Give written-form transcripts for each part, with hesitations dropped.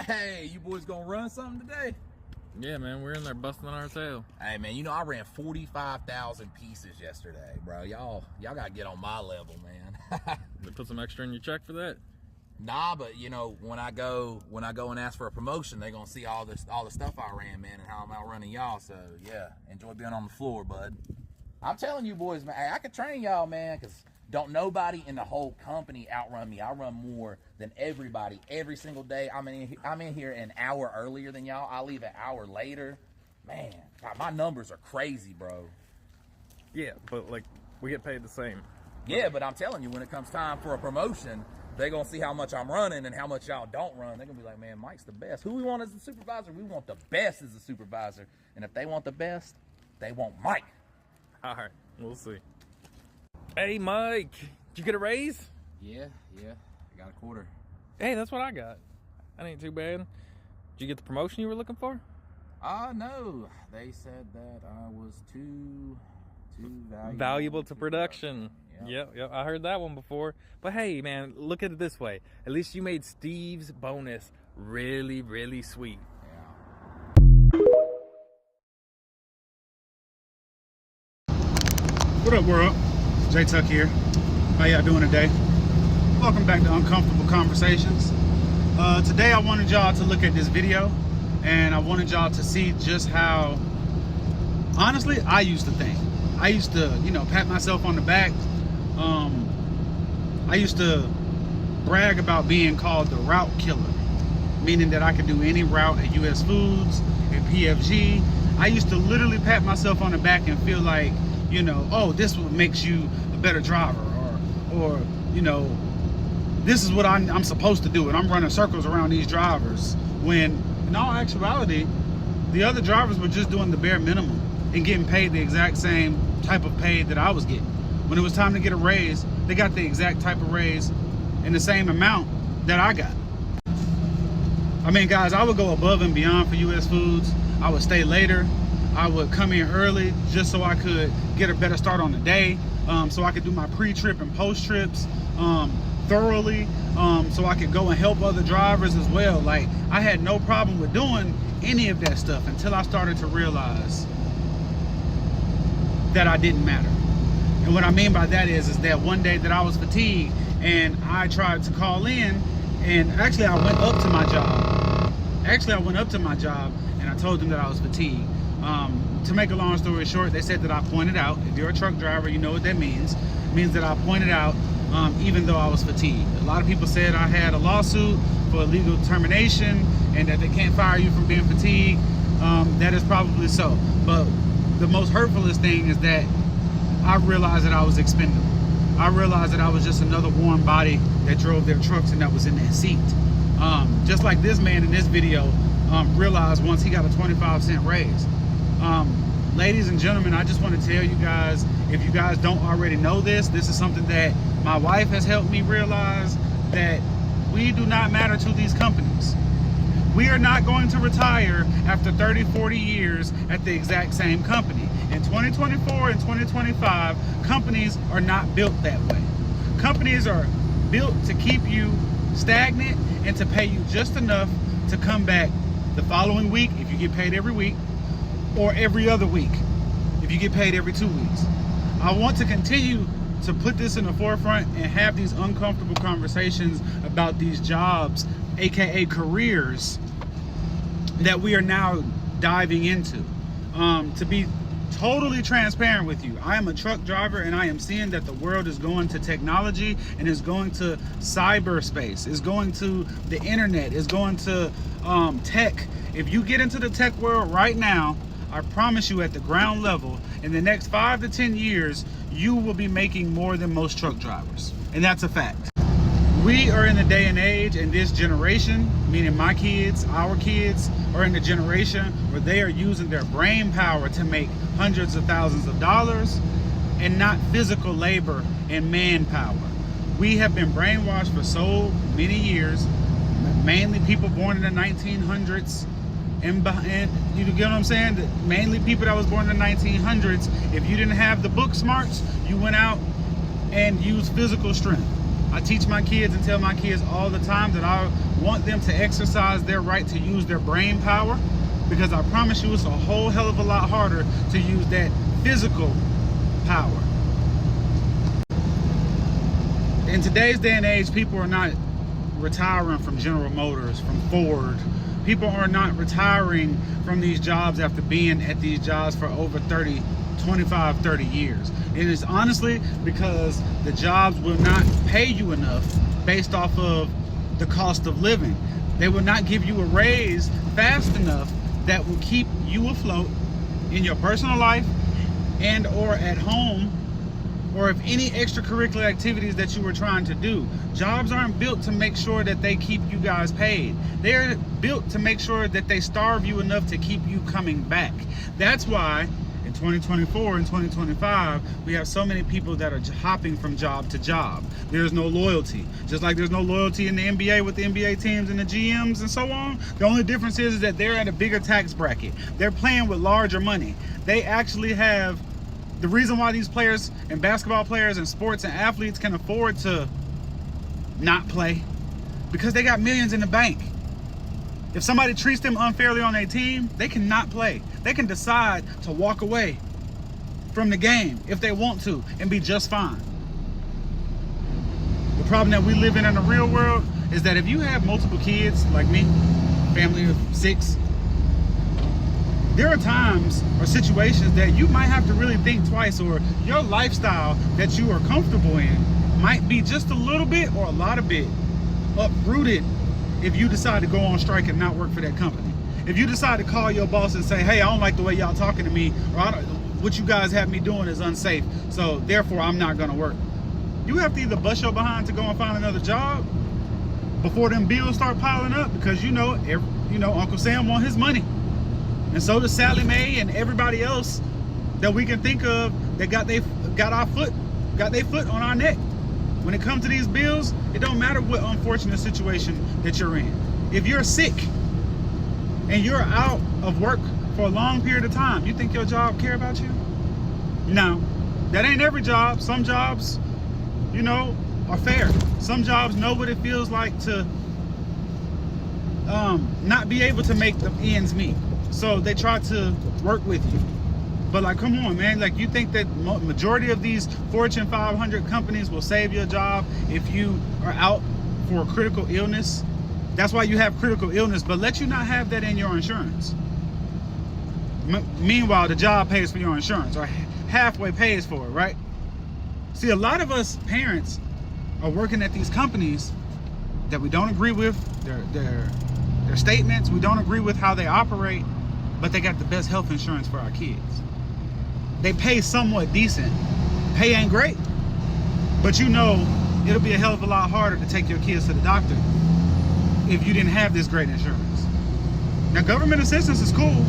Hey, you boys gonna run something today? Yeah, man, we're in there busting our tail. Hey, man, you know I ran 45,000 pieces yesterday, bro. Y'all gotta get on my level, man. They put some extra in your check for that? Nah, but you know when I go and ask for a promotion, they gonna see all the stuff I ran, man, and how I'm outrunning y'all. So yeah, enjoy being on the floor, bud. I'm telling you boys, man, I could train y'all, man, because don't nobody in the whole company outrun me. I run more than everybody every single day. I'm in here an hour earlier than y'all. I leave an hour later. Man, God, my numbers are crazy, bro. Yeah, but like we get paid the same. Yeah, but I'm telling you, when it comes time for a promotion, they're going to see how much I'm running and how much y'all don't run. They're going to be like, man, Mike's the best. Who we want as the supervisor? We want the best as the supervisor. And if they want the best, they want Mike. All right, we'll see. Hey, Mike, did you get a raise? Yeah, I got a quarter. Hey, that's what I got. That ain't too bad. Did you get the promotion you were looking for? No. They said that I was too valuable to production. Yep. Yep, I heard that one before. But hey, man, look at it this way. At least you made Steve's bonus really, really sweet. Yeah. What up, world? J Tuck here. How y'all doing today? Welcome back to Uncomfortable Conversations. Today I wanted y'all to look at this video, and I wanted y'all to see just how, honestly, I used to think. I used to, pat myself on the back. I used to brag about being called the route killer, meaning that I could do any route at US Foods, at PFG. I used to literally pat myself on the back and feel like, oh, this what makes you a better driver, or this is what I'm supposed to do, and I'm running circles around these drivers, when in all actuality the other drivers were just doing the bare minimum and getting paid the exact same type of pay that I was getting. When it was time to get a raise, they got the exact type of raise and the same amount that I got. I mean, guys, I would go above and beyond for US Foods. I would stay later. I would come in early just so I could get a better start on the day, so I could do my pre-trip and post-trips thoroughly, so I could go and help other drivers as well. Like, I had no problem with doing any of that stuff until I started to realize that I didn't matter. And what I mean by that is that one day that I was fatigued and I tried to call in, and actually I went up to my job. And I told them that I was fatigued. To make a long story short, they said that I pointed out. If you're a truck driver, you know what that means. It means that I pointed out even though I was fatigued. A lot of people said I had a lawsuit for illegal termination and that they can't fire you from being fatigued. That is probably so. But the most hurtfulest thing is that I realized that I was expendable. I realized that I was just another warm body that drove their trucks and that was in that seat. Just like this man in this video realized once he got a 25-cent raise. Ladies and gentlemen, I just want to tell you guys, if you guys don't already know this, this is something that my wife has helped me realize, that we do not matter to these companies. We are not going to retire after 30, 40 years at the exact same company. In 2024 and 2025, companies are not built that way. Companies are built to keep you stagnant and to pay you just enough to come back the following week if you get paid every week, or every other week if you get paid every 2 weeks. I want to continue to put this in the forefront and have these uncomfortable conversations about these jobs, aka careers, that we are now diving into. To be totally transparent with you, I am a truck driver, and I am seeing that the world is going to technology and is going to cyberspace, is going to the internet, is going to tech. If you get into the tech world right now, I promise you, at the ground level, in the next 5 to 10 years, you will be making more than most truck drivers. And that's a fact. We are in the day and age, and this generation, meaning my kids, our kids, are in the generation where they are using their brain power to make hundreds of thousands of dollars, and not physical labor and manpower. We have been brainwashed for so many years, mainly people born in the 1900s, and you get what I'm saying? Mainly people that was born in the 1900s. If you didn't have the book smarts, you went out and used physical strength. I teach my kids and tell my kids all the time that I want them to exercise their right to use their brain power, because I promise you it's a whole hell of a lot harder to use that physical power. In today's day and age, people are not retiring from General Motors, from Ford. People are not retiring from these jobs after being at these jobs for over 25, 30 years. It is honestly because the jobs will not pay you enough based off of the cost of living. They will not give you a raise fast enough that will keep you afloat in your personal life and or at home, or if any extracurricular activities that you were trying to do. Jobs aren't built to make sure that they keep you guys paid. They're built to make sure that they starve you enough to keep you coming back. That's why in 2024 and 2025, we have so many people that are hopping from job to job. There's no loyalty. Just like there's no loyalty in the NBA with the NBA teams and the GMs and so on. The only difference is that they're at a bigger tax bracket. They're playing with larger money. They actually have, the reason why these players and basketball players and sports and athletes can afford to not play, because they got millions in the bank. If somebody treats them unfairly on their team, they cannot play. They can decide to walk away from the game if they want to and be just fine. The problem that we live in the real world is that if you have multiple kids, like me, family of 6, there are times or situations that you might have to really think twice, or your lifestyle that you are comfortable in might be just a little bit or a lot of bit uprooted if you decide to go on strike and not work for that company. If you decide to call your boss and say, hey, I don't like the way y'all talking to me, or what you guys have me doing is unsafe, so therefore I'm not gonna work. You have to either bust your behind to go and find another job before them bills start piling up, because you know Uncle Sam want his money. And so does Sally Mae and everybody else that we can think of that got their foot on our neck. When it comes to these bills, it don't matter what unfortunate situation that you're in. If you're sick and you're out of work for a long period of time, you think your job care about you? No, that ain't every job. Some jobs, are fair. Some jobs know what it feels like to not be able to make the ends meet. So they try to work with you. But like, come on, man. Like, you think that majority of these Fortune 500 companies will save your job if you are out for a critical illness? That's why you have critical illness, but let you not have that in your insurance. Meanwhile, the job pays for your insurance, or halfway pays for it, right? See, a lot of us parents are working at these companies that we don't agree with their statements. We don't agree with how they operate, but they got the best health insurance for our kids. They pay somewhat decent. Pay ain't great, but it'll be a hell of a lot harder to take your kids to the doctor if you didn't have this great insurance. Now, government assistance is cool,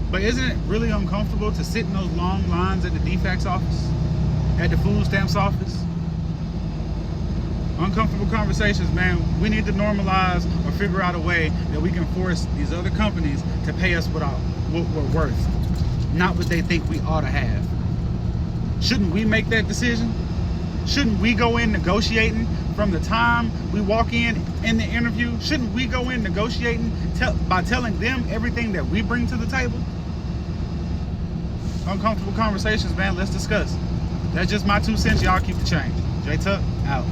but isn't it really uncomfortable to sit in those long lines at the DFACS office, at the food stamps office? Uncomfortable conversations, man. We need to normalize or figure out a way that we can force these other companies to pay us what we're worth, not what they think we ought to have. Shouldn't we make that decision? Shouldn't we go in negotiating from the time we walk in the interview? Shouldn't we go in negotiating by telling them everything that we bring to the table? Uncomfortable conversations, man. Let's discuss. That's just my 2 cents. Y'all keep the change. J Tuck out.